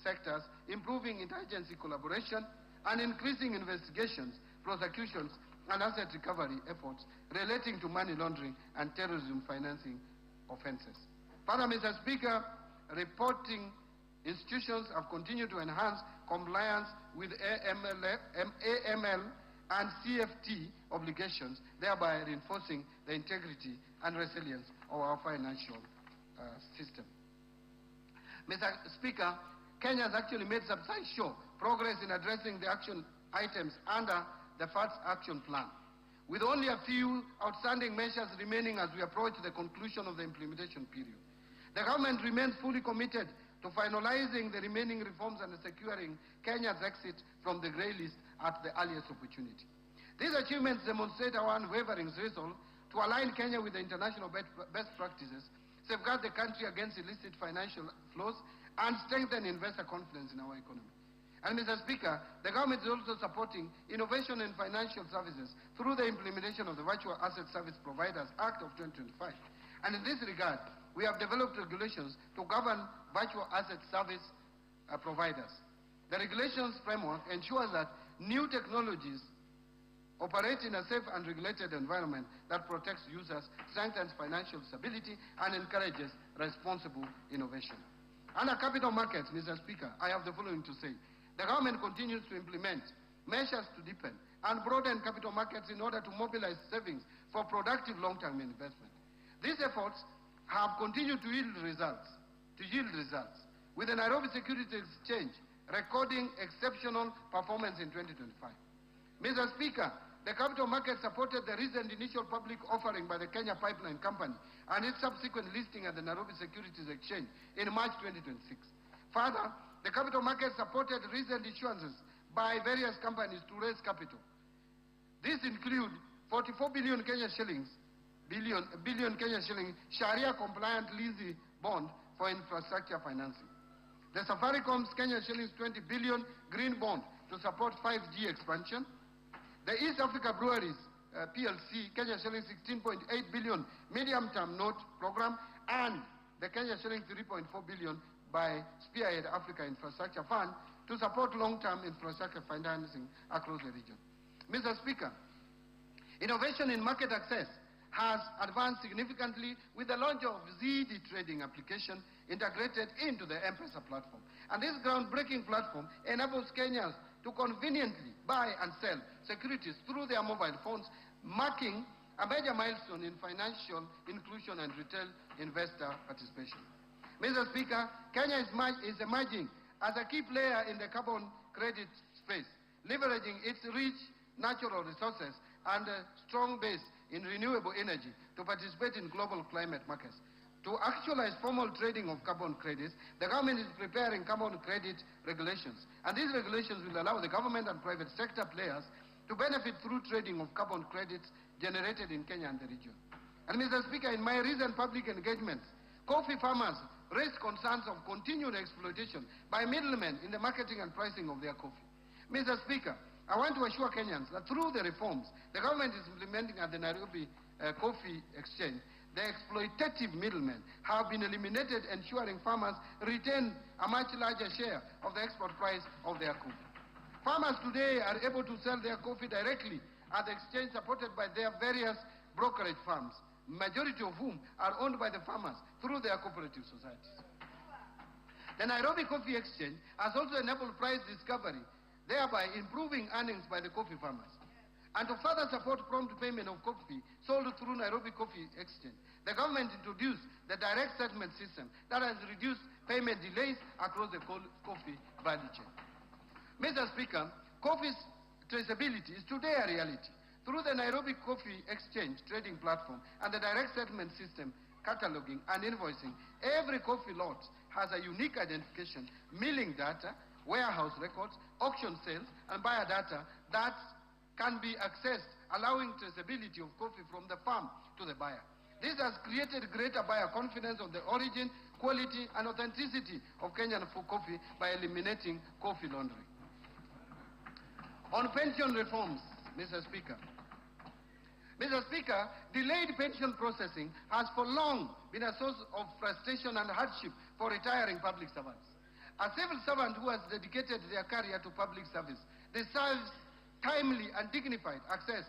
sectors, improving interagency collaboration, and increasing investigations, prosecutions, and asset recovery efforts relating to money laundering and terrorism financing offenses. Further, Mr. Speaker, reporting institutions have continued to enhance compliance with AML and CFT obligations, thereby reinforcing the integrity and resilience of our financial system. Mr. Speaker, Kenya has actually made substantial progress in addressing the action items under the FATS action plan, with only a few outstanding measures remaining as we approach the conclusion of the implementation period. The government remains fully committed to finalizing the remaining reforms and securing Kenya's exit from the grey list at the earliest opportunity. These achievements demonstrate our unwavering resolve to align Kenya with the international best practices, safeguard the country against illicit financial flows, and strengthen investor confidence in our economy. And Mr. Speaker, the government is also supporting innovation in financial services through the implementation of the Virtual Asset Service Providers Act of 2025. And in this regard, we have developed regulations to govern virtual asset service providers. The regulations framework ensures that new technologies operate in a safe and regulated environment that protects users, strengthens financial stability, and encourages responsible innovation. Under capital markets, Mr. Speaker, I have the following to say. The government continues to implement measures to deepen and broaden capital markets in order to mobilize savings for productive long-term investment. These efforts have continued to yield results, with the Nairobi Securities Exchange recording exceptional performance in 2025. Mr. Speaker, the capital market supported the recent initial public offering by the Kenya Pipeline Company and its subsequent listing at the Nairobi Securities Exchange in March 2026. Further, the capital market supported recent issuances by various companies to raise capital. These include 44 billion Kenya shillings, billion Kenya shilling Sharia-compliant leasing bond for infrastructure financing. The Safaricom's Kenya shillings 20 billion green bond to support 5G expansion. The East Africa Breweries PLC Kenya shillings 16.8 billion medium-term note program, and the Kenya shillings 3.4 billion by Spearhead Africa Infrastructure Fund to support long-term infrastructure financing across the region. Mr. Speaker, innovation in market access has advanced significantly with the launch of ZD trading application integrated into the M-Pesa platform. And this groundbreaking platform enables Kenyans to conveniently buy and sell securities through their mobile phones, marking a major milestone in financial inclusion and retail investor participation. Mr. Speaker, Kenya is emerging as a key player in the carbon credit space, leveraging its rich natural resources and a strong base in renewable energy to participate in global climate markets. To actualize formal trading of carbon credits, the government is preparing carbon credit regulations. And these regulations will allow the government and private sector players to benefit through trading of carbon credits generated in Kenya and the region. And Mr. Speaker, in my recent public engagements, coffee farmers raised concerns of continued exploitation by middlemen in the marketing and pricing of their coffee. Mr. Speaker, I want to assure Kenyans that through the reforms the government is implementing at the Nairobi Coffee Exchange, the exploitative middlemen have been eliminated, ensuring farmers retain a much larger share of the export price of their coffee. Farmers today are able to sell their coffee directly at the exchange, supported by their various brokerage firms, majority of whom are owned by the farmers through their cooperative societies. The Nairobi Coffee Exchange has also enabled price discovery, thereby improving earnings by the coffee farmers. And to further support prompt payment of coffee sold through Nairobi Coffee Exchange, the government introduced the direct settlement system that has reduced payment delays across the coffee value chain. Mr. Speaker, coffee's traceability is today a reality. Through the Nairobi Coffee Exchange trading platform and the direct settlement system, cataloging and invoicing, every coffee lot has a unique identification, milling data, warehouse records, auction sales, and buyer data that can be accessed, allowing traceability of coffee from the farm to the buyer. This has created greater buyer confidence of the origin, quality, and authenticity of Kenyan coffee by eliminating coffee laundering. On pension reforms, Mr. Speaker. Mr. Speaker, delayed pension processing has for long been a source of frustration and hardship for retiring public servants. A civil servant who has dedicated their career to public service deserves timely and dignified access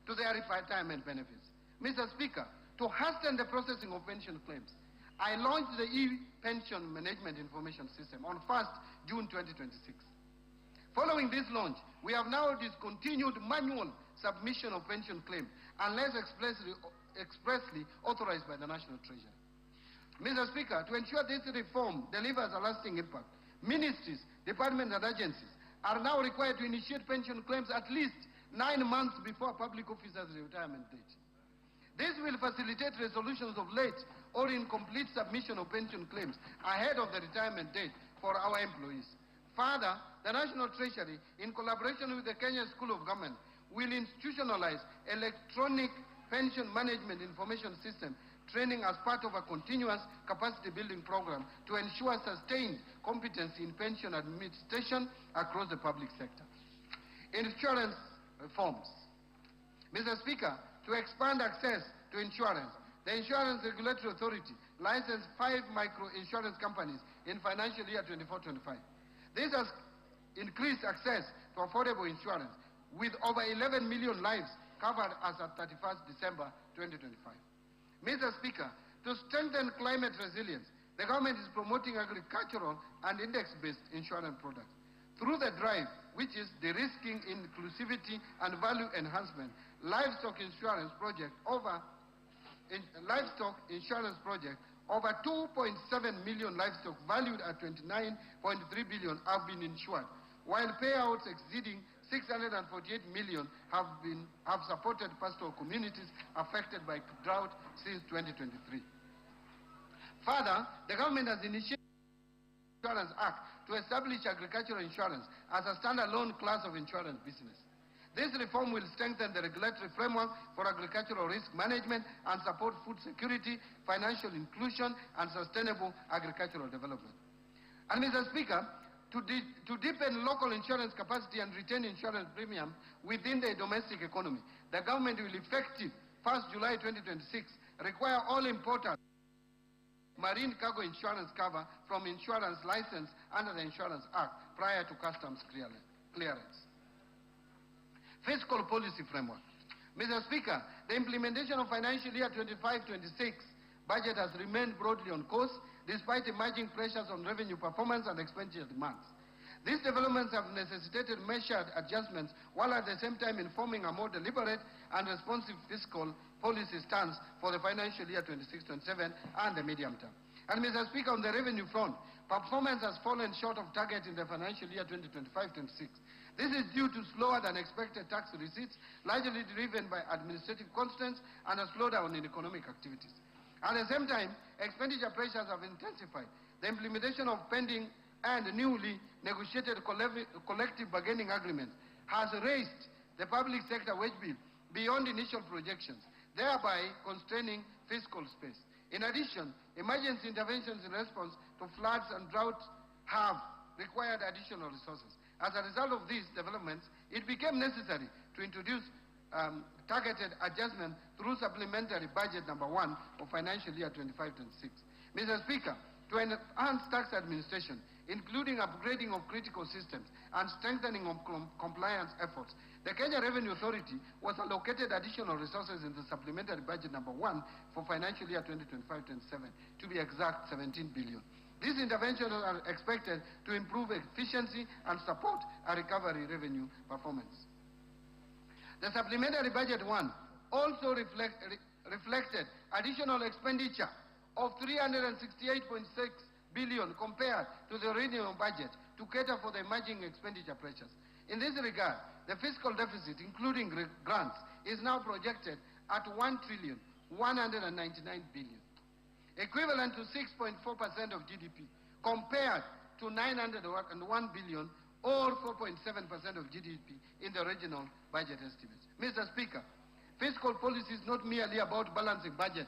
to their retirement benefits. Mr. Speaker, to hasten the processing of pension claims, I launched the e-pension management information system on 1st June 2026. Following this launch, we have now discontinued manual submission of pension claims unless expressly authorized by the National Treasury. Mr. Speaker, to ensure this reform delivers a lasting impact, ministries, departments and agencies are now required to initiate pension claims at least 9 months before a public officer's retirement date. This will facilitate resolutions of late or incomplete submission of pension claims ahead of the retirement date for our employees. Further, the National Treasury, in collaboration with the Kenya School of Government, will institutionalize electronic pension management information system training as part of a continuous capacity building program to ensure sustained competency in pension administration across the public sector. Insurance reforms. Mr. Speaker, to expand access to insurance, the Insurance Regulatory Authority licensed 5 micro-insurance companies in financial year 24-25. This has increased access to affordable insurance, with over 11 million lives covered as of 31st December 2025. Mr. Speaker, to strengthen climate resilience, the government is promoting agricultural and index-based insurance products. Through the drive, which is de-risking, inclusivity and value enhancement, livestock insurance project, over 2.7 million livestock valued at 29.3 billion have been insured, while payouts exceeding 648 million have supported pastoral communities affected by drought since 2023. Further, the government has initiated the Insurance Act to establish agricultural insurance as a standalone class of insurance business. This reform will strengthen the regulatory framework for agricultural risk management and support food security, financial inclusion, and sustainable agricultural development. And Mr. Speaker, to deepen local insurance capacity and retain insurance premium within the domestic economy, the government will, effective 1st July 2026, require all importers marine cargo insurance cover from insurance license under the Insurance Act prior to customs clearance. Fiscal policy framework. Mr. Speaker, the implementation of financial year 25-26 budget has remained broadly on course despite emerging pressures on revenue performance and expenditure demands. These developments have necessitated measured adjustments while at the same time informing a more deliberate and responsive fiscal policy stance for the financial year 26-27 and the medium term. And Mr. Speaker, on the revenue front, performance has fallen short of target in the financial year 2025-26. This is due to slower than expected tax receipts, largely driven by administrative constraints and a slowdown in economic activities. At the same time, expenditure pressures have intensified. The implementation of pending and newly negotiated collective bargaining agreements has raised the public sector wage bill beyond initial projections, thereby constraining fiscal space. In addition, emergency interventions in response to floods and droughts have required additional resources. As a result of these developments, it became necessary to introduce targeted adjustment through supplementary budget number 1 of financial year 25-26. Mr. Speaker, to enhance tax administration, including upgrading of critical systems and strengthening of compliance efforts, the Kenya Revenue Authority was allocated additional resources in the supplementary budget number 1 for financial year 2025-27, to be exact 17 billion. These interventions are expected to improve efficiency and support a recovery revenue performance. The supplementary budget 1 also reflected additional expenditure of 368.6 billion compared to the original budget to cater for the emerging expenditure pressures. In this regard, the fiscal deficit, including grants, is now projected at 1,199 billion, equivalent to 6.4% of GDP, compared to 901 billion or 4.7% of GDP in the original budget estimates. Mr. Speaker, fiscal policy is not merely about balancing budget.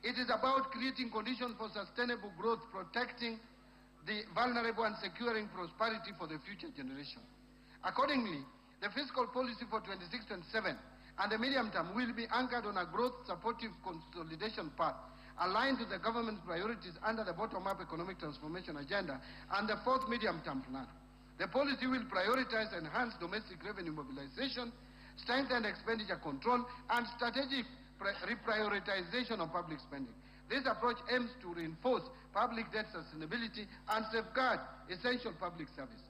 It is about creating conditions for sustainable growth, protecting the vulnerable and securing prosperity for the future generation. Accordingly, the fiscal policy for 26-27 and the medium term will be anchored on a growth-supportive consolidation path aligned to the government's priorities under the bottom-up economic transformation agenda and the fourth medium-term plan. The policy will prioritize enhanced domestic revenue mobilization, strengthen expenditure control, and strategic reprioritization of public spending. This approach aims to reinforce public debt sustainability and safeguard essential public service.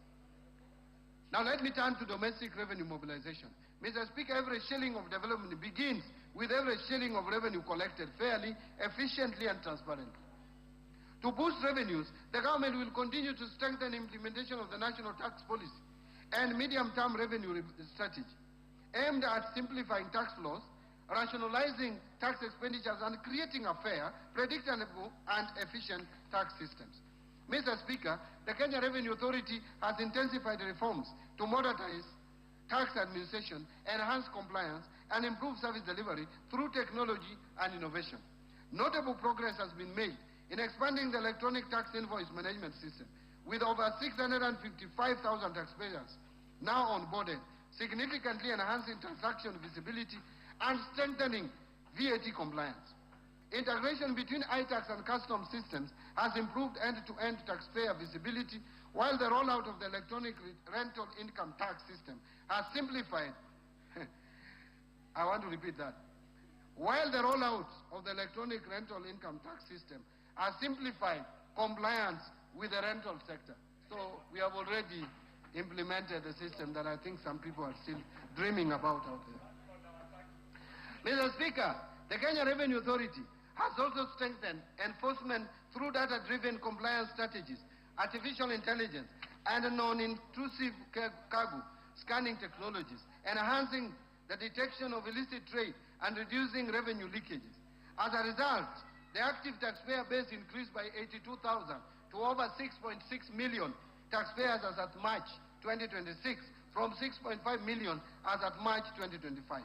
Now let me turn to domestic revenue mobilization. Mr. Speaker, every shilling of development begins with every shilling of revenue collected fairly, efficiently, and transparently. To boost revenues, the government will continue to strengthen implementation of the national tax policy and medium-term revenue strategy, aimed at simplifying tax laws, rationalizing tax expenditures, and creating a fair, predictable, and efficient tax systems. Mr. Speaker, the Kenya Revenue Authority has intensified reforms to modernize tax administration, enhance compliance, and improve service delivery through technology and innovation. Notable progress has been made in expanding the electronic tax invoice management system, with over 655,000 taxpayers now onboarded, significantly enhancing transaction visibility and strengthening VAT compliance. Integration between iTax and customs systems has improved end-to-end taxpayer visibility, while the rollout of the electronic rental income tax system has simplified, I want to repeat that, while the rollout of the electronic rental income tax system has simplified compliance with the rental sector. So we have already implemented a system that I think some people are still dreaming about out there. Mr. Speaker, the Kenya Revenue Authority has also strengthened enforcement through data-driven compliance strategies, artificial intelligence, and non-intrusive cargo scanning technologies, enhancing the detection of illicit trade and reducing revenue leakages. As a result, the active taxpayer base increased by 82,000 to over 6.6 million taxpayers as at March 2026, from 6.5 million as at March 2025,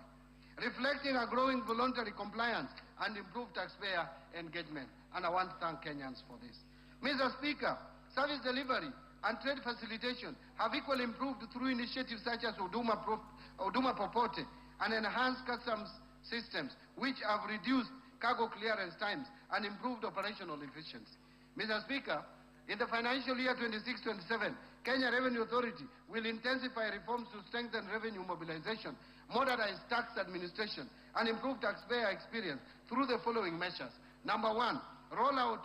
reflecting a growing voluntary compliance and improved taxpayer engagement. And I want to thank Kenyans for this. Mr. Speaker, service delivery and trade facilitation have equally improved through initiatives such as Huduma Popote and enhanced customs systems, which have reduced cargo clearance times and improved operational efficiency. Mr. Speaker, in the financial year 26-27, Kenya Revenue Authority will intensify reforms to strengthen revenue mobilization, modernize tax administration, and improve taxpayer experience through the following measures. Number one, roll out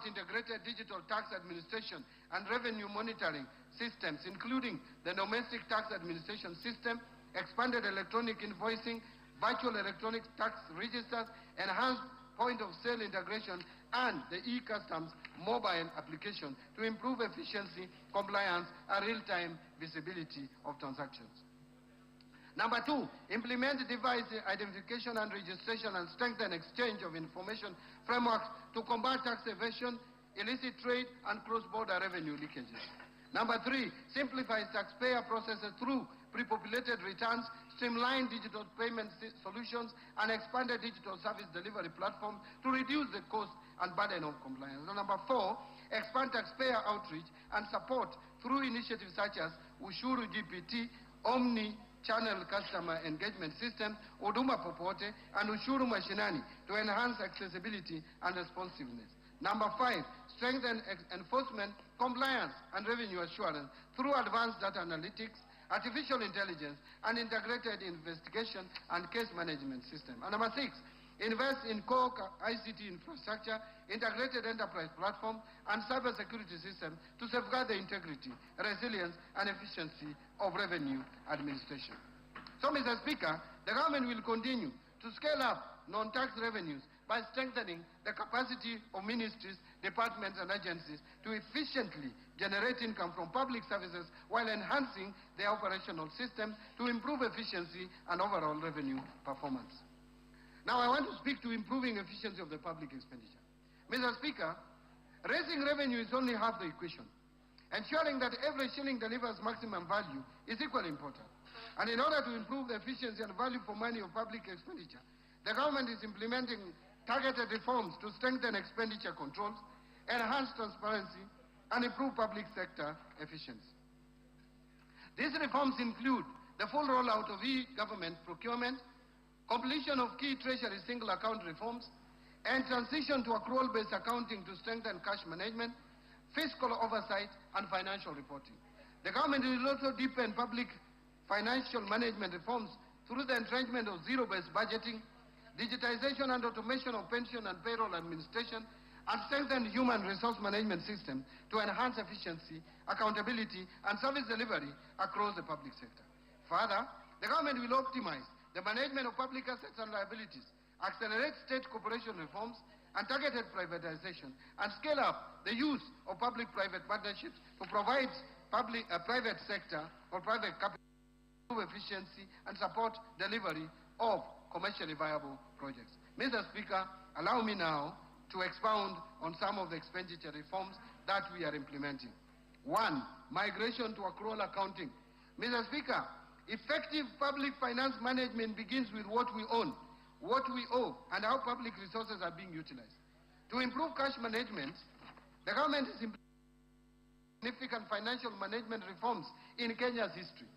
integrated digital tax administration and revenue monitoring systems, including the domestic tax administration system, expanded electronic invoicing, virtual electronic tax registers, enhanced point-of-sale integration, and the e-customs mobile application to improve efficiency, compliance, and real-time visibility of transactions. Number two, implement device identification and registration and strengthen exchange of information frameworks to combat tax evasion, illicit trade, and cross-border revenue leakages. Number three, simplify taxpayer processes through pre-populated returns, streamline digital payment solutions, and expanded digital service delivery platforms to reduce the cost and burden of compliance. And number four, expand taxpayer outreach and support through initiatives such as Ushuru GPT, Omni-Channel Customer Engagement System, Huduma Popote, and Ushuru Mashinani to enhance accessibility and responsiveness. Number five, strengthen enforcement, compliance, and revenue assurance through advanced data analytics, artificial intelligence, and integrated investigation and case management system. And number six, invest in core ICT infrastructure, integrated enterprise platform, and cybersecurity system to safeguard the integrity, resilience, and efficiency of revenue administration. So, Mr. Speaker, the government will continue to scale up non-tax revenues by strengthening the capacity of ministries, departments, and agencies to efficiently generate income from public services while enhancing their operational systems to improve efficiency and overall revenue performance. Now I want to speak to improving efficiency of the public expenditure. Mr. Speaker, raising revenue is only half the equation. Ensuring that every shilling delivers maximum value is equally important. And in order to improve the efficiency and value for money of public expenditure, the government is implementing targeted reforms to strengthen expenditure controls, enhance transparency, and improve public sector efficiency. These reforms include the full rollout of e-government procurement, completion of key treasury single account reforms, and transition to accrual-based accounting to strengthen cash management, fiscal oversight, and financial reporting. The government will also deepen public financial management reforms through the entrenchment of zero-based budgeting, digitization and automation of pension and payroll administration, and strengthen human resource management system to enhance efficiency, accountability, and service delivery across the public sector. Further, the government will optimize the management of public assets and liabilities, accelerate state corporation reforms and targeted privatization, and scale up the use of public-private partnerships to provide private sector or private capital efficiency and support delivery of commercially viable projects. Mr. Speaker, allow me now to expound on some of the expenditure reforms that we are implementing. 1. Migration to accrual accounting. Mr. Speaker, effective public finance management begins with what we own, what we owe, and how public resources are being utilized. To improve cash management, the government is implementing significant financial management reforms in Kenya's history.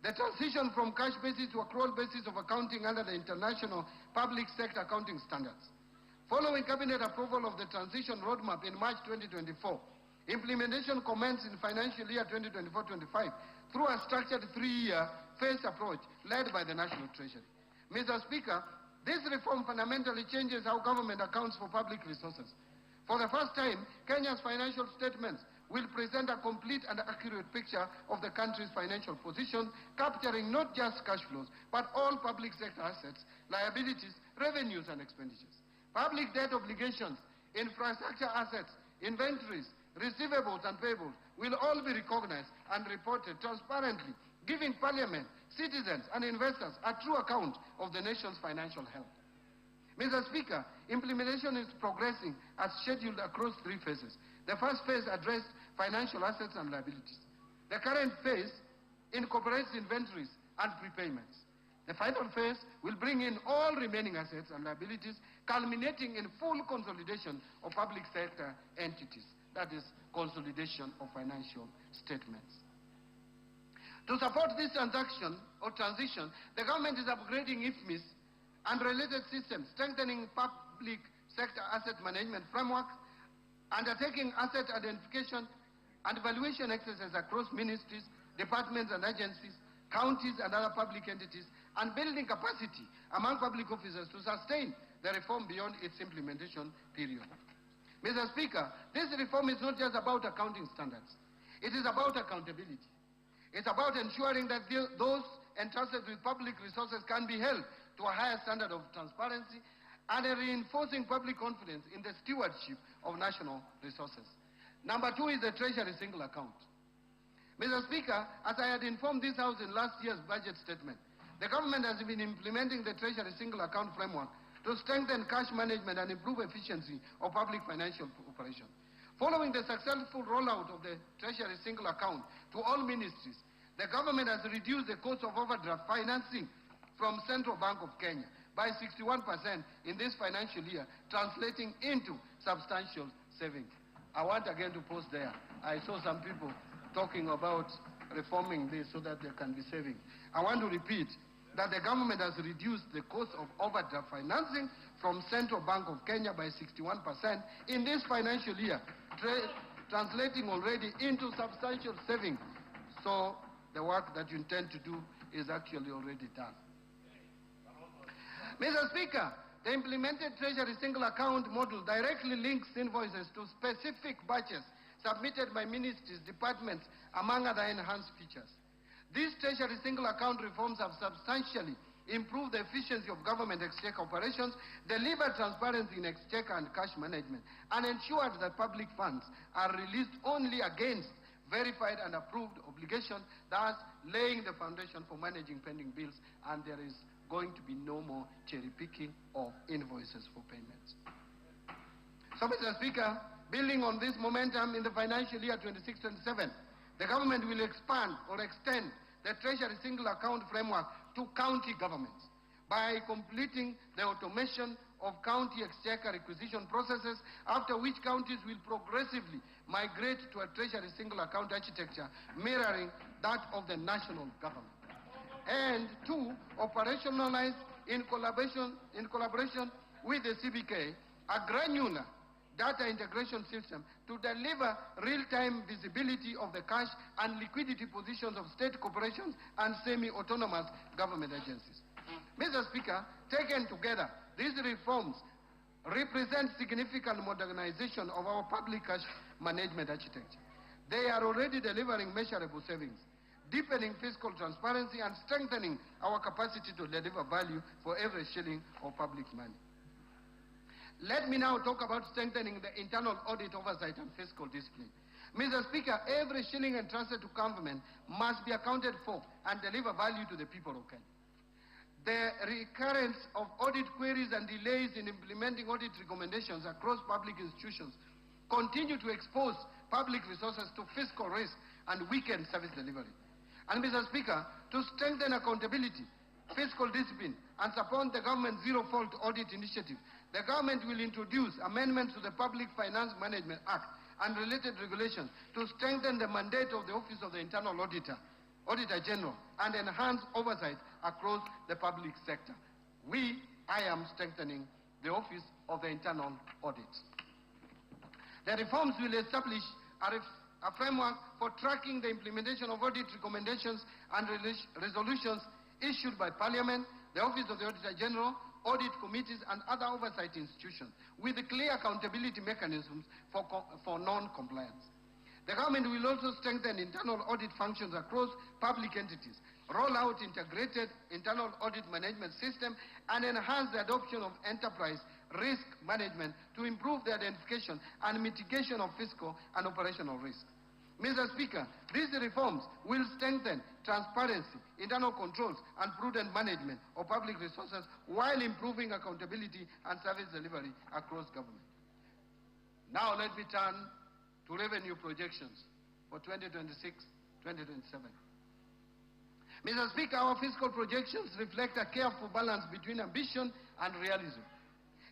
The transition from cash basis to accrual basis of accounting under the International Public Sector Accounting Standards. Following Cabinet approval of the transition roadmap in March 2024, implementation commenced in financial year 2024-25 through a structured 3-year phased approach led by the National Treasury. Mr. Speaker, this reform fundamentally changes how government accounts for public resources. For the first time, Kenya's financial statements will present a complete and accurate picture of the country's financial position, capturing not just cash flows, but all public sector assets, liabilities, revenues, and expenditures. Public debt obligations, infrastructure assets, inventories, receivables, and payables will all be recognized and reported transparently, giving Parliament, citizens, and investors a true account of the nation's financial health. Mr. Speaker, implementation is progressing as scheduled across 3 phases. The first phase addressed financial assets and liabilities. The current phase incorporates inventories and prepayments. The final phase will bring in all remaining assets and liabilities, culminating in full consolidation of public sector entities. That is, consolidation of financial statements. To support this transition, the government is upgrading IFMIS and related systems, strengthening public sector asset management framework, undertaking asset identification and evaluation exercises across ministries, departments and agencies, counties and other public entities, and building capacity among public officers to sustain the reform beyond its implementation period. Mr. Speaker, this reform is not just about accounting standards. It is about accountability. It's about ensuring that those entrusted with public resources can be held to a higher standard of transparency and reinforcing public confidence in the stewardship of national resources. Number 2 is the Treasury single account. Mr. Speaker, as I had informed this House in last year's budget statement, the government has been implementing the Treasury single account framework to strengthen cash management and improve efficiency of public financial operations. Following the successful rollout of the Treasury single account to all ministries, the government has reduced the cost of overdraft financing from Central Bank of Kenya by 61% in this financial year, translating into substantial savings. I want again to post there. I saw some people talking about reforming this so that there can be savings. I want to repeat that the government has reduced the cost of overdraft financing from Central Bank of Kenya by 61% in this financial year, translating already into substantial savings. So the work that you intend to do is actually already done. Mr. Speaker, the implemented Treasury single account model directly links invoices to specific batches submitted by ministries, departments, among other enhanced features. These Treasury single account reforms have substantially improved the efficiency of government exchequer operations, delivered transparency in exchequer and cash management, and ensured that public funds are released only against verified and approved obligations, thus laying the foundation for managing pending bills, and there is going to be no more cherry picking of invoices for payments. So, Mr. Speaker, building on this momentum in the financial year 26-27, the government will expand or extend the Treasury single account framework to county governments by completing the automation of county exchequer requisition processes, after which counties will progressively migrate to a Treasury single account architecture mirroring that of the national government. And 2, operationalize in collaboration with the CBK a granular data integration system to deliver real-time visibility of the cash and liquidity positions of state corporations and semi-autonomous government agencies. Mr. Speaker, taken together, these reforms represent significant modernization of our public cash management architecture. They are already delivering measurable savings, deepening fiscal transparency, and strengthening our capacity to deliver value for every shilling of public money. Let me now talk about strengthening the internal audit oversight and fiscal discipline. Mr. Speaker, every shilling entrusted to government must be accounted for and deliver value to the people of Kenya. The recurrence of audit queries and delays in implementing audit recommendations across public institutions continue to expose public resources to fiscal risk and weaken service delivery. And Mr. Speaker, to strengthen accountability, fiscal discipline, and support the government's zero-fault audit initiative, the government will introduce amendments to the Public Finance Management Act and related regulations to strengthen the mandate of the Office of the Internal Auditor General, and enhance oversight across the public sector. I am strengthening the Office of the Internal Audit. The reforms will establish a framework for tracking the implementation of audit recommendations and resolutions issued by Parliament, the Office of the Auditor General, audit committees, and other oversight institutions, with clear accountability mechanisms for non-compliance. The government will also strengthen internal audit functions across public entities, roll out integrated internal audit management system, and enhance the adoption of enterprise risk management to improve the identification and mitigation of fiscal and operational risks. Mr. Speaker, these reforms will strengthen transparency, internal controls, and prudent management of public resources while improving accountability and service delivery across government. Now let me turn to revenue projections for 2026-2027. Mr. Speaker, our fiscal projections reflect a careful balance between ambition and realism,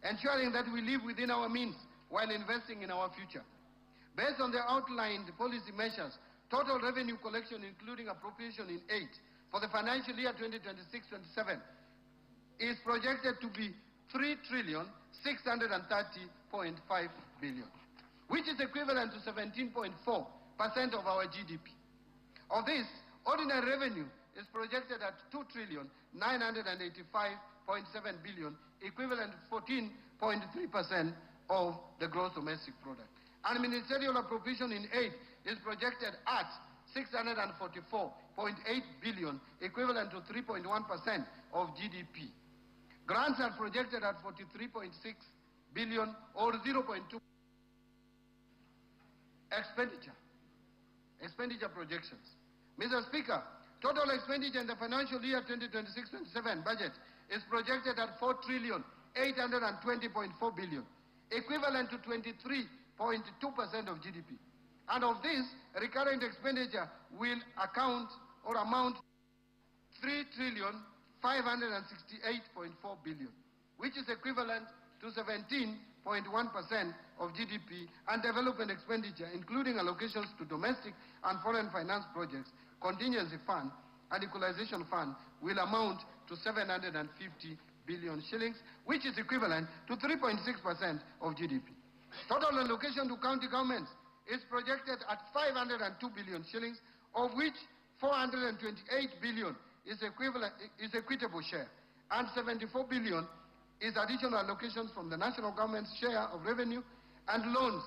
ensuring that we live within our means while investing in our future. Based on the outlined policy measures, total revenue collection, including appropriation in aid, for the financial year 2026-27 is projected to be 3,630.5 billion, which is equivalent to 17.4% of our GDP. Of this, ordinary revenue is projected at 2,985.7 billion, equivalent to 14.3% of the gross domestic product. And ministerial appropriation in aid is projected at 644.8 billion, equivalent to 3.1% of GDP. Grants are projected at 43.6 billion, or 0.2%. Expenditure projections. Mr. Speaker, total expenditure in the financial year 2026-27 budget is projected at 4,820.4 billion, equivalent to 23.2% of GDP. And of this, recurrent expenditure will amount 3,568.4 billion, which is equivalent to 17.1% of GDP, and development expenditure, including allocations to domestic and foreign finance projects, contingency fund, and equalization fund, will amount to 750 billion shillings, which is equivalent to 3.6% of GDP. Total allocation to county governments is projected at 502 billion shillings, of which 428 billion is equitable share, and 74 billion is additional allocations from the national government's share of revenue, and loans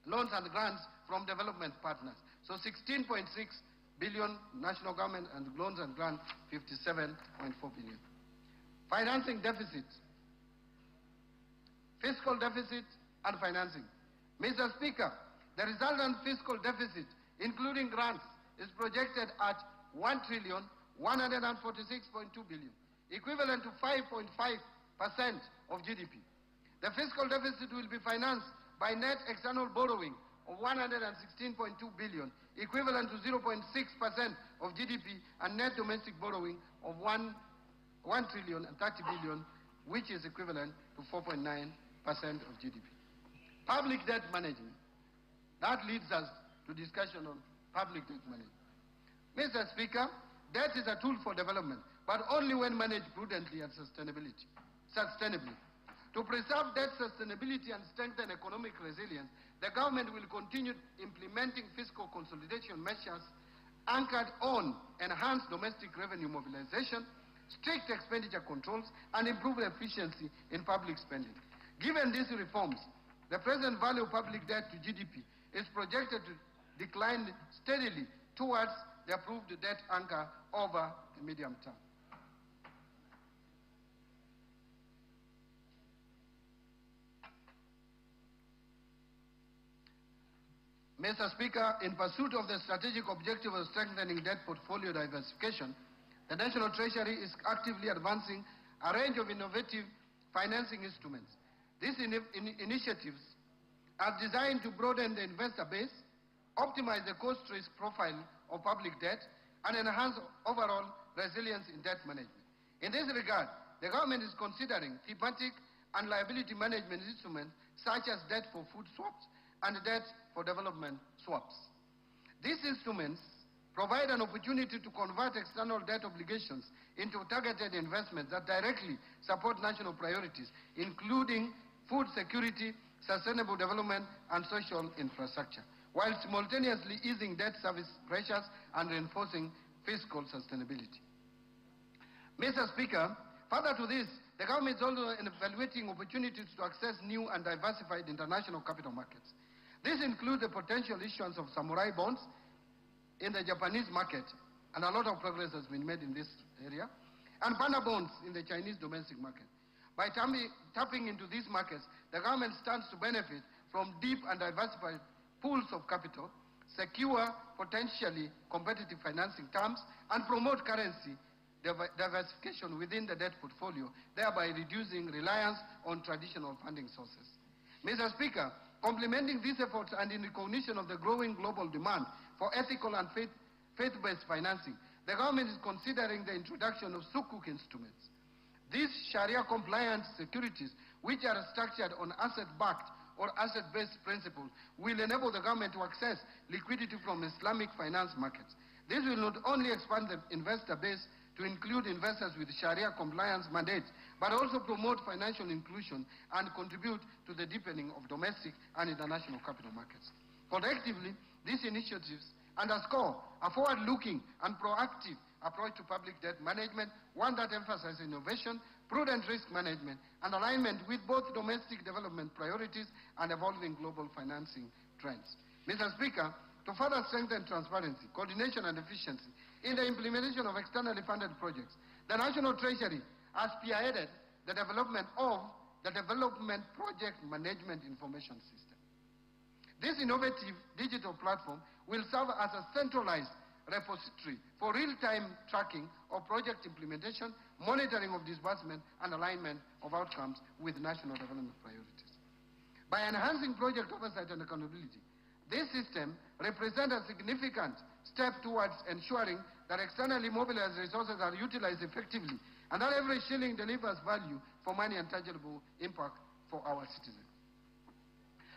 and grants from development partners. So 16.6 billion national government, and loans and grants 57.4 billion. Financing deficit, fiscal deficit and financing. Mr. Speaker, the resultant fiscal deficit, including grants, is projected at 1,146.2 billion, equivalent to 5.5% of GDP. The fiscal deficit will be financed by net external borrowing of 116.2 billion, equivalent to 0.6% of GDP, and net domestic borrowing of 1,030 billion, which is equivalent to 4.9% of GDP. Public debt management. That leads us to discussion on public debt management. Mr. Speaker, debt is a tool for development, but only when managed prudently and sustainably. To preserve debt sustainability and strengthen economic resilience, the government will continue implementing fiscal consolidation measures anchored on enhanced domestic revenue mobilization, strict expenditure controls, and improved efficiency in public spending. Given these reforms, the present value of public debt to GDP is projected to decline steadily towards the approved debt anchor over the medium term. Mr. Speaker, in pursuit of the strategic objective of strengthening debt portfolio diversification, the National Treasury is actively advancing a range of innovative financing instruments. These initiatives are designed to broaden the investor base, optimize the cost risk profile of public debt, and enhance overall resilience in debt management. In this regard, the government is considering thematic and liability management instruments such as debt for food swaps and debt for development swaps. These instruments provide an opportunity to convert external debt obligations into targeted investments that directly support national priorities, including food security, sustainable development, and social infrastructure, while simultaneously easing debt service pressures and reinforcing fiscal sustainability. Mr. Speaker, further to this, the government is also evaluating opportunities to access new and diversified international capital markets. This includes the potential issuance of samurai bonds in the Japanese market, and a lot of progress has been made in this area, and panda bonds in the Chinese domestic market. By tapping into these markets, the government stands to benefit from deep and diversified pools of capital, secure potentially competitive financing terms, and promote currency diversification within the debt portfolio, thereby reducing reliance on traditional funding sources. Mr. Speaker, complementing these efforts and in recognition of the growing global demand for ethical and faith-based financing, the government is considering the introduction of sukuk instruments. These Sharia-compliant securities, which are structured on asset-backed or asset-based principles, will enable the government to access liquidity from Islamic finance markets. This will not only expand the investor base to include investors with Sharia compliance mandates, but also promote financial inclusion and contribute to the deepening of domestic and international capital markets. Collectively, these initiatives underscore a forward-looking and proactive approach to public debt management, one that emphasizes innovation, prudent risk management, and alignment with both domestic development priorities and evolving global financing trends. Mr. Speaker, to further strengthen transparency, coordination, and efficiency in the implementation of externally funded projects, the National Treasury has spearheaded the development of the Development Project Management Information System. This innovative digital platform will serve as a centralized repository for real-time tracking of project implementation, monitoring of disbursement, and alignment of outcomes with national development priorities. By enhancing project oversight and accountability, this system represents a significant step towards ensuring that externally mobilized resources are utilized effectively and that every shilling delivers value for money and tangible impact for our citizens.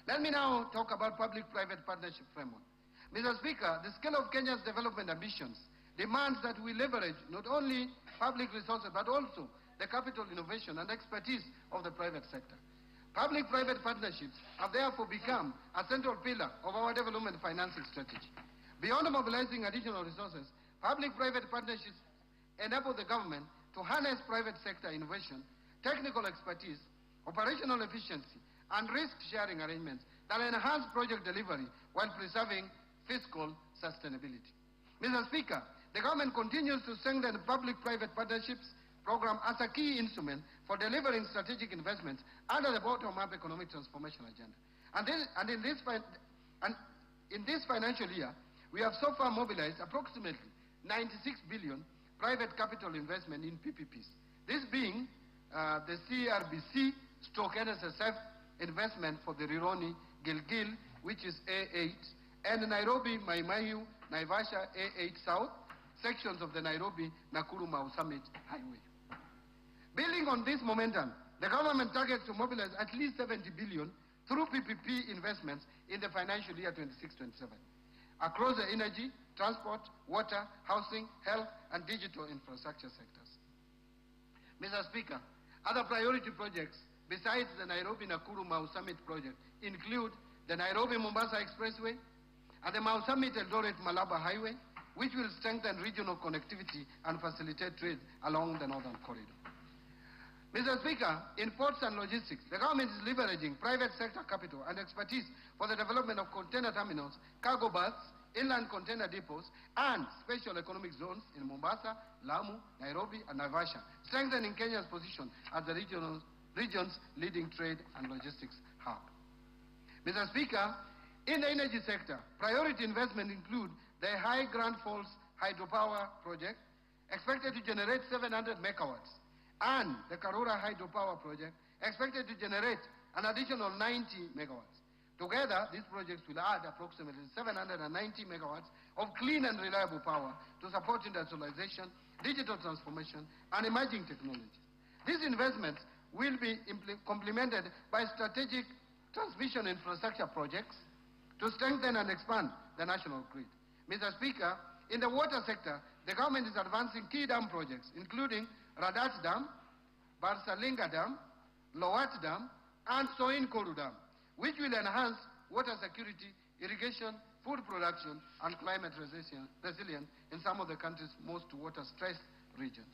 Let me now talk about public-private partnership framework. Mr. Speaker, the scale of Kenya's development ambitions demands that we leverage not only public resources but also the capital, innovation, and expertise of the private sector. Public-private partnerships have therefore become a central pillar of our development financing strategy. Beyond mobilizing additional resources, public-private partnerships enable the government to harness private sector innovation, technical expertise, operational efficiency, and risk-sharing arrangements that enhance project delivery while preserving fiscal sustainability. Mr. Speaker, the government continues to strengthen public-private partnerships program as a key instrument for delivering strategic investments under the bottom-up economic transformation agenda. And in this financial year, we have so far mobilized approximately 96 billion private capital investment in PPPs. This being the CRBC/NSSF investment for the Rironi Gilgil, which is A8, and Nairobi Maimahiu Naivasha A8 South, sections of the Nairobi-Nakuru Mau Summit Highway. Building on this momentum, the government targets to mobilize at least 70 billion through PPP investments in the financial year 26-27 across the energy, transport, water, housing, health, and digital infrastructure sectors. Mr. Speaker, other priority projects besides the Nairobi-Nakuru-Mau Summit project, include the Nairobi-Mombasa Expressway and the Mau Summit-Eldoret-Malaba Highway, which will strengthen regional connectivity and facilitate trade along the northern corridor. Mr. Speaker, in ports and logistics, the government is leveraging private sector capital and expertise for the development of container terminals, cargo berths, inland container depots, and special economic zones in Mombasa, Lamu, Nairobi, and Naivasha, strengthening Kenya's position as the region's leading trade and logistics hub. Mr. Speaker, in the energy sector, priority investment include the High Grand Falls hydropower project, expected to generate 700 megawatts, and the Karura hydropower project, expected to generate an additional 90 megawatts. Together, these projects will add approximately 790 megawatts of clean and reliable power to support industrialization, digital transformation, and emerging technologies. These investments will be complemented by strategic transmission infrastructure projects to strengthen and expand the national grid. Mr. Speaker, in the water sector, the government is advancing key dam projects, including Radat Dam, Barsalinga Dam, Lowat Dam, and Soin Koru Dam, which will enhance water security, irrigation, food production, and climate resilience in some of the country's most water-stressed regions.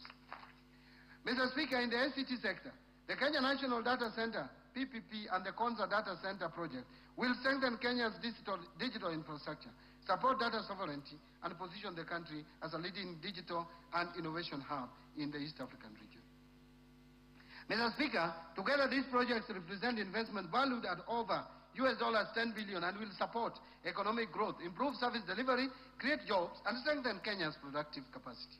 Mr. Speaker, in the ICT sector, the Kenya National Data Center, PPP, and the Konza Data Center project will strengthen Kenya's digital infrastructure, support data sovereignty, and position the country as a leading digital and innovation hub in the East African region. Mr. Speaker, together these projects represent investment valued at over $10 billion and will support economic growth, improve service delivery, create jobs, and strengthen Kenya's productive capacity.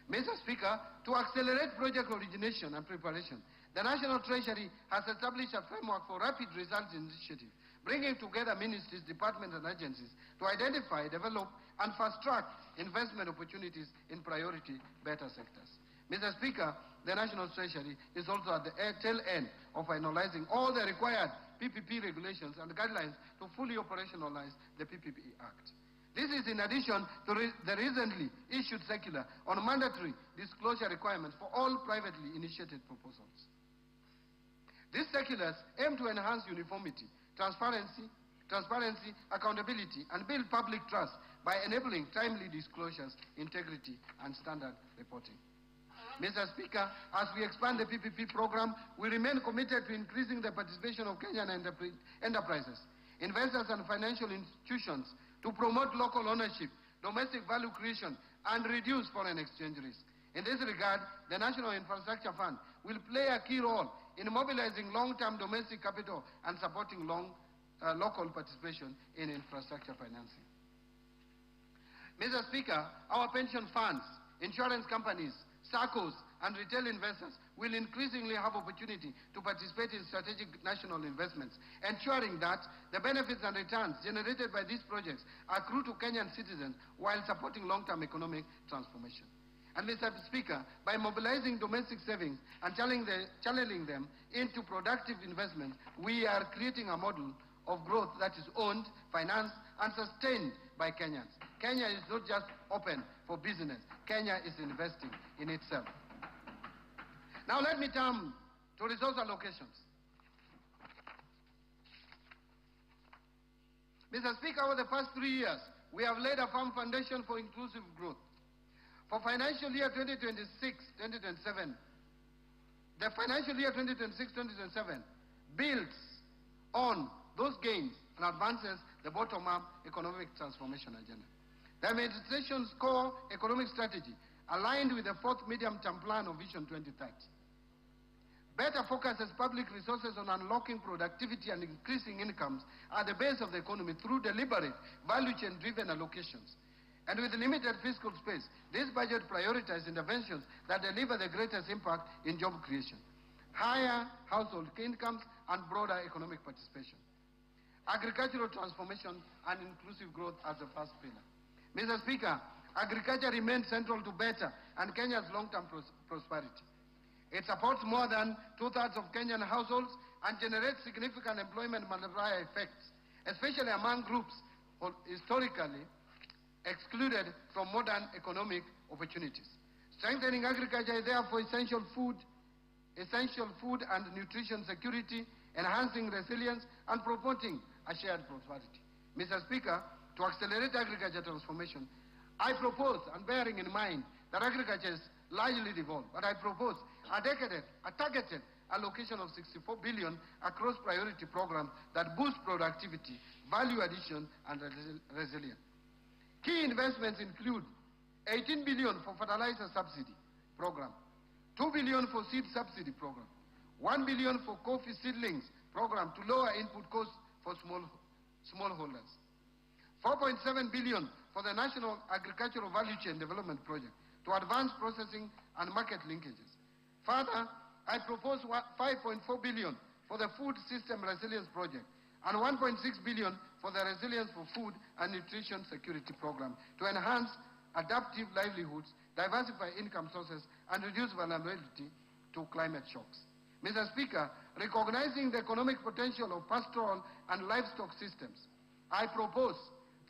Mr. Speaker, to accelerate project origination and preparation, the National Treasury has established a framework for rapid results initiative, bringing together ministries, departments, and agencies to identify, develop, and fast-track investment opportunities in priority beta sectors. Mr. Speaker, the National Treasury is also at the tail end of finalizing all the required PPP regulations and guidelines to fully operationalize the PPP Act. This is in addition to the recently issued circular on mandatory disclosure requirements for all privately initiated proposals. These circulars aim to enhance uniformity, transparency, accountability, and build public trust by enabling timely disclosures, integrity, and standard reporting. Mr. Speaker, as we expand the PPP program, we remain committed to increasing the participation of Kenyan enterprises, investors, and financial institutions to promote local ownership, domestic value creation, and reduce foreign exchange risk. In this regard, the National Infrastructure Fund will play a key role in mobilizing long-term domestic capital and supporting local participation in infrastructure financing. Mr. Speaker, our pension funds, insurance companies, SACCOs, and retail investors will increasingly have opportunity to participate in strategic national investments, ensuring that the benefits and returns generated by these projects accrue to Kenyan citizens while supporting long-term economic transformation. And Mr. Speaker, by mobilizing domestic savings and channeling them into productive investment, we are creating a model of growth that is owned, financed, and sustained by Kenyans. Kenya is not just open for business. Kenya is investing in itself. Now let me turn to resource allocations. Mr. Speaker, over the past 3 years, we have laid a firm foundation for inclusive growth. For financial year 2026-2027, the financial year 2026-2027 builds on those gains and advances the bottom-up economic transformation agenda. The administration's core economic strategy aligned with the fourth medium-term plan of Vision 2030. Better focuses public resources on unlocking productivity and increasing incomes at the base of the economy through deliberate, value chain-driven allocations. And with limited fiscal space, this budget prioritizes interventions that deliver the greatest impact in job creation, higher household incomes, and broader economic participation. Agricultural transformation and inclusive growth as the first pillar. Mr. Speaker, agriculture remains central to better and Kenya's long-term prosperity. It supports more than 2/3 of Kenyan households and generates significant employment multiplier effects, especially among groups historically excluded from modern economic opportunities. Strengthening agriculture is therefore essential essential food and nutrition security, enhancing resilience, and promoting a shared prosperity. Mr. Speaker, to accelerate agriculture transformation, I propose, and bearing in mind that agriculture is largely devolved, but I propose a targeted allocation of 64 billion across priority programs that boost productivity, value addition, and resilience. Key investments include 18 billion for fertilizer subsidy program, 2 billion for seed subsidy program, 1 billion for coffee seedlings program to lower input costs for smallholders, 4.7 billion for the National Agricultural Value Chain Development Project to advance processing and market linkages. Further, I propose 5.4 billion for the Food System Resilience Project and 1.6 billion for the Resilience for Food and Nutrition Security Program to enhance adaptive livelihoods, diversify income sources, and reduce vulnerability to climate shocks. Mr. Speaker, recognizing the economic potential of pastoral and livestock systems, I propose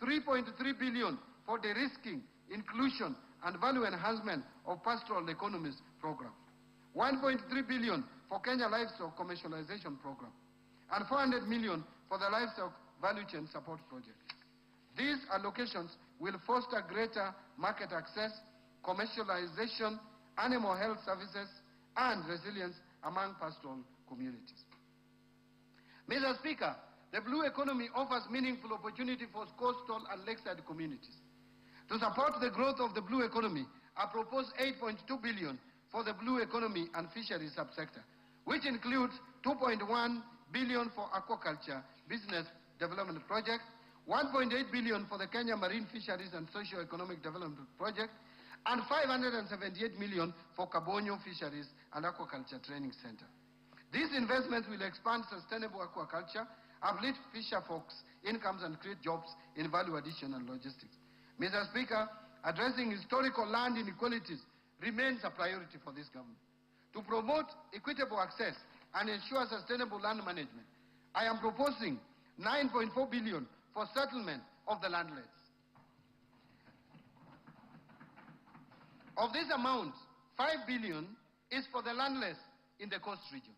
3.3 billion for de-risking, inclusion, and value enhancement of pastoral economies program, 1.3 billion for Kenya Livestock Commercialization Program, and 400 million for the Livestock Value Chain Support Project. These allocations will foster greater market access, commercialization, animal health services, and resilience among pastoral communities. Mr. Speaker, the blue economy offers meaningful opportunity for coastal and lakeside communities. To support the growth of the blue economy, I propose 8.2 billion for the blue economy and fisheries subsector, which includes 2.1 billion for aquaculture business development project, 1.8 billion for the Kenya Marine Fisheries and Socio-Economic Development Project, and 578 million for Kabonyo Fisheries and Aquaculture Training Center. These investments will expand sustainable aquaculture, uplift fisher folks' incomes, and create jobs in value addition and logistics. Mr. Speaker, addressing historical land inequalities remains a priority for this government. To promote equitable access and ensure sustainable land management, I am proposing 9.4 billion for settlement of the landless. Of this amount, 5 billion is for the landless in the coast region,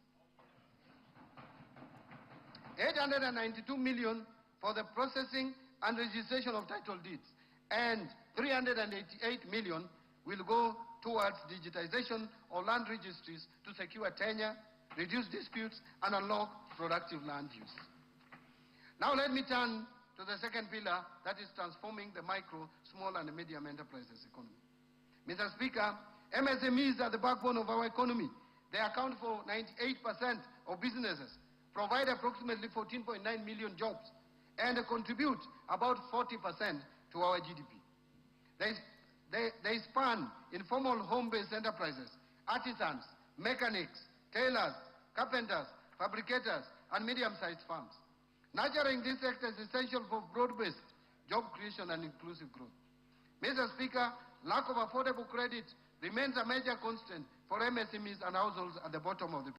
892 million for the processing and registration of title deeds, and 388 million will go towards digitization of land registries to secure tenure, reduce disputes, and unlock productive land use. Now let me turn to the second pillar, that is transforming the micro, small, and medium enterprises economy. Mr. Speaker, MSMEs are the backbone of our economy. They account for 98% of businesses, provide approximately 14.9 million jobs, and contribute about 40% to our GDP. They span informal home-based enterprises, artisans, mechanics, tailors, carpenters, fabricators, and medium-sized firms. Nurturing this sector is essential for broad-based job creation and inclusive growth. Mr. Speaker, lack of affordable credit remains a major constraint for MSMEs and households at the bottom of the